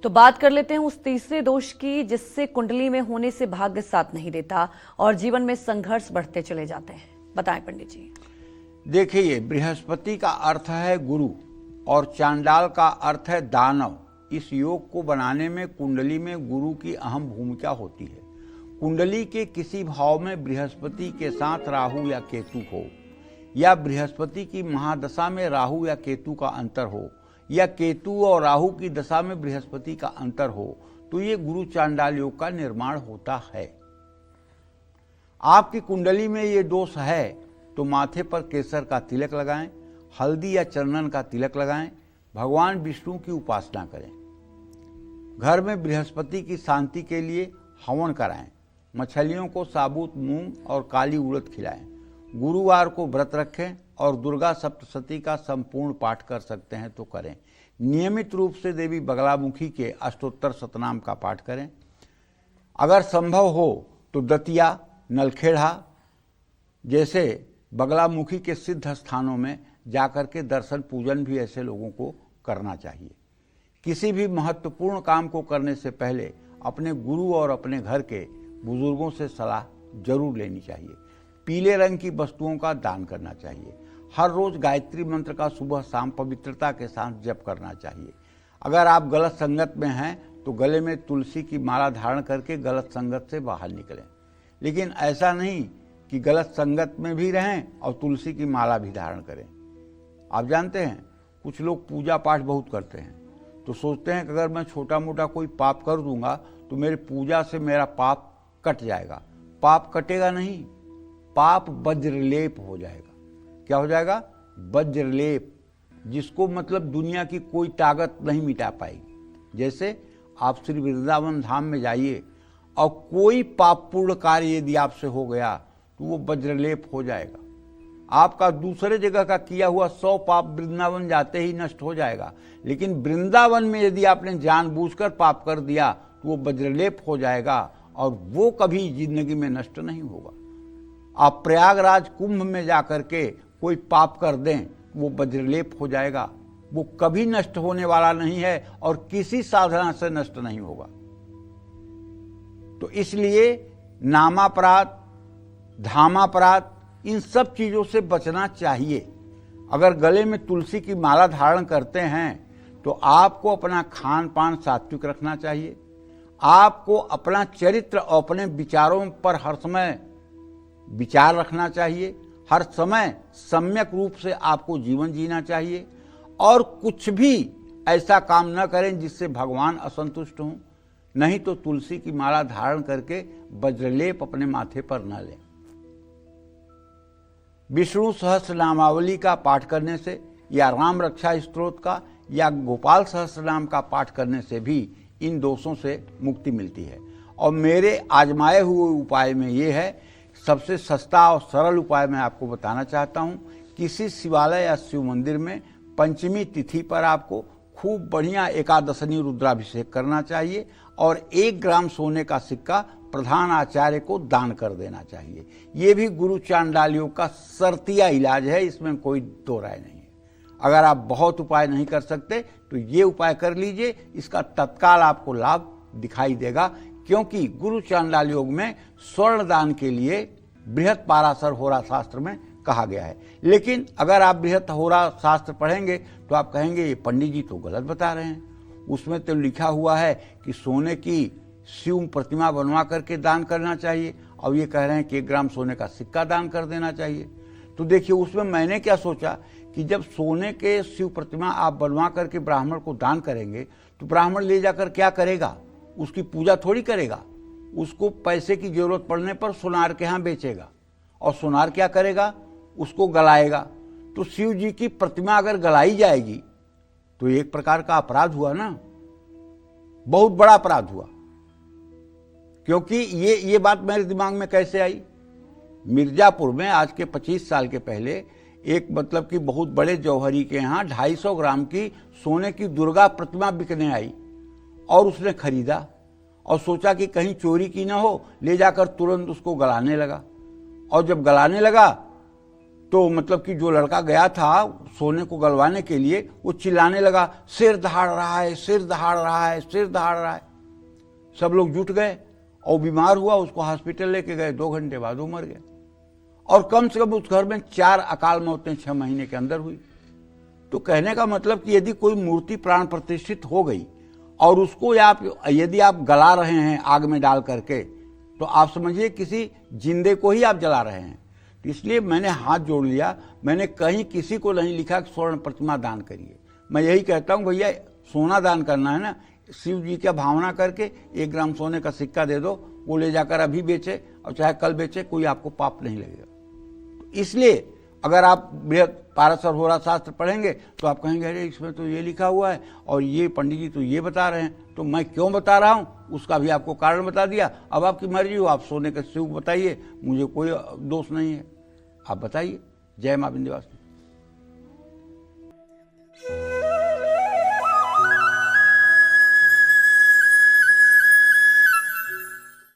तो बात कर लेते हैं उस तीसरे दोष की जिससे कुंडली में होने से भाग्य साथ नहीं देता और जीवन में संघर्ष बढ़ते चले जाते हैं। बताएं पंडित जी। देखिए, बृहस्पति का अर्थ है गुरु और चांडाल का अर्थ है दानव। इस योग को बनाने में कुंडली में गुरु की अहम भूमिका होती है। कुंडली के किसी भाव में बृहस्पति के साथ राहु या केतु हो, या बृहस्पति की महादशा में राहु या केतु का अंतर हो, या केतु और राहु की दशा में बृहस्पति का अंतर हो, तो ये गुरु चांडाल योग का निर्माण होता है। आपकी कुंडली में ये दोष है तो माथे पर केसर का तिलक लगाएं, हल्दी या चंदन का तिलक लगाएं, भगवान विष्णु की उपासना करें। घर में बृहस्पति की शांति के लिए हवन कराएं, मछलियों को साबुत मूंग और काली उड़द खिलाएं, गुरुवार को व्रत रखें और दुर्गा सप्तशती का संपूर्ण पाठ कर सकते हैं तो करें। नियमित रूप से देवी बगलामुखी के अष्टोत्तर शतनाम का पाठ करें। अगर संभव हो तो दतिया, नलखेड़ा जैसे बगलामुखी के सिद्ध स्थानों में जाकर के दर्शन पूजन भी ऐसे लोगों को करना चाहिए। किसी भी महत्वपूर्ण काम को करने से पहले अपने गुरु और अपने घर के बुजुर्गों से सलाह जरूर लेनी चाहिए। पीले रंग की वस्तुओं का दान करना चाहिए। हर रोज गायत्री मंत्र का सुबह शाम पवित्रता के साथ जप करना चाहिए। अगर आप गलत संगत में हैं तो गले में तुलसी की माला धारण करके गलत संगत से बाहर निकलें, लेकिन ऐसा नहीं कि गलत संगत में भी रहें और तुलसी की माला भी धारण करें। आप जानते हैं, कुछ लोग पूजा पाठ बहुत करते हैं तो सोचते हैं कि अगर मैं छोटा मोटा कोई पाप कर दूंगा तो मेरे पूजा से मेरा पाप कट जाएगा। पाप कटेगा नहीं, पाप वज्रलेप हो जाएगा। क्या हो जाएगा? वज्रलेप, जिसको मतलब दुनिया की कोई ताकत नहीं मिटा पाएगी। जैसे आप श्री वृंदावन धाम में जाइए और कोई पापपूर्ण कार्य यदि आपसे हो गया तो वो वज्रलेप हो जाएगा। आपका दूसरे जगह का किया हुआ 100 पाप वृंदावन जाते ही नष्ट हो जाएगा, लेकिन वृंदावन में यदि आपने जानबूझकर पाप कर दिया तो वो वज्रलेप हो जाएगा और वो कभी जिंदगी में नष्ट नहीं होगा। आप प्रयागराज कुंभ में जाकर के कोई पाप कर दें, वो वज्रलेप हो जाएगा। वो कभी नष्ट होने वाला नहीं है और किसी साधना से नष्ट नहीं होगा। तो इसलिए नामापराध, धामापराध, इन सब चीजों से बचना चाहिए। अगर गले में तुलसी की माला धारण करते हैं तो आपको अपना खान पान सात्विक रखना चाहिए। आपको अपना चरित्र और अपने विचारों पर हर समय विचार रखना चाहिए। हर समय सम्यक रूप से आपको जीवन जीना चाहिए और कुछ भी ऐसा काम न करें जिससे भगवान असंतुष्ट हों। नहीं तो तुलसी की माला धारण करके वज्रलेप अपने माथे पर न लें। विष्णु सहस्रनामावली का पाठ करने से या राम रक्षा स्तोत्र का या गोपाल सहस्रनाम का पाठ करने से भी इन दोषों से मुक्ति मिलती है। और मेरे आजमाए हुए उपाय में ये है, सबसे सस्ता और सरल उपाय मैं आपको बताना चाहता हूँ। किसी शिवालय या शिव मंदिर में पंचमी तिथि पर आपको खूब बढ़िया एकादशनी रुद्राभिषेक करना चाहिए और 1 ग्राम सोने का सिक्का प्रधान आचार्य को दान कर देना चाहिए। ये भी गुरु चांडाल योग का शर्तिया इलाज है, इसमें कोई दो राय नहीं है। अगर आप बहुत उपाय नहीं कर सकते तो ये उपाय कर लीजिए, इसका तत्काल आपको लाभ दिखाई देगा। क्योंकि गुरु चांडाल योग में स्वर्ण दान के लिए बृहत पाराशर होरा शास्त्र में कहा गया है। लेकिन अगर आप बृहत होरा शास्त्र पढ़ेंगे तो आप कहेंगे ये पंडित जी तो गलत बता रहे हैं। उसमें तो लिखा हुआ है कि सोने की शिव प्रतिमा बनवा करके दान करना चाहिए और ये कह रहे हैं कि 1 ग्राम सोने का सिक्का दान कर देना चाहिए। तो देखिए, उसमें मैंने क्या सोचा कि जब सोने के शिव प्रतिमा आप बनवा करके ब्राह्मण को दान करेंगे तो ब्राह्मण ले जाकर क्या करेगा? उसकी पूजा थोड़ी करेगा। उसको पैसे की जरूरत पड़ने पर सुनार के यहाँ बेचेगा और सुनार क्या करेगा? उसको गलाएगा। तो शिव जी की प्रतिमा अगर गलाई जाएगी तो एक प्रकार का अपराध हुआ ना, बहुत बड़ा अपराध हुआ। क्योंकि ये बात मेरे दिमाग में कैसे आई? मिर्जापुर में आज के 25 साल के पहले एक मतलब कि बहुत बड़े जौहरी के यहाँ 250 ग्राम की सोने की दुर्गा प्रतिमा बिकने आई और उसने खरीदा और सोचा कि कहीं चोरी की ना हो, ले जाकर तुरंत उसको गलाने लगा। और जब गलाने लगा तो मतलब कि जो लड़का गया था सोने को गलवाने के लिए, वो चिल्लाने लगा, सिर दहाड़ रहा है, सिर दहाड़ रहा है, सिर दहाड़ रहा है। सब लोग जुट गए और बीमार हुआ, उसको हॉस्पिटल लेके गए। 2 घंटे बाद वो मर गया। और कम से कम उस घर में 4 अकाल मौतें 6 महीने के अंदर हुई। तो कहने का मतलब कि यदि कोई मूर्ति प्राण प्रतिष्ठित हो गई और उसको यदि आप गला रहे हैं आग में डाल करके, तो आप समझिए किसी जिंदे को ही आप जला रहे हैं। तो इसलिए मैंने हाथ जोड़ लिया। मैंने कहीं किसी को नहीं लिखा कि स्वर्ण प्रतिमा दान करिए। मैं यही कहता हूं, भैया सोना दान करना है ना, शिव जी का भावना करके 1 ग्राम सोने का सिक्का दे दो, वो ले जाकर अभी बेचे और चाहे कल बेचे, कोई आपको पाप नहीं लगेगा। तो इसलिए अगर आप पारसर होरा शास्त्र पढ़ेंगे तो आप कहेंगे अरे इसमें तो ये लिखा हुआ है और ये पंडित जी तो ये बता रहे हैं, तो मैं क्यों बता रहा हूँ उसका भी आपको कारण बता दिया। अब आपकी मर्जी हो, आप सोने का शिव बताइए, मुझे कोई दोष नहीं है, आप बताइए। जय मां विंध्यवासिनी।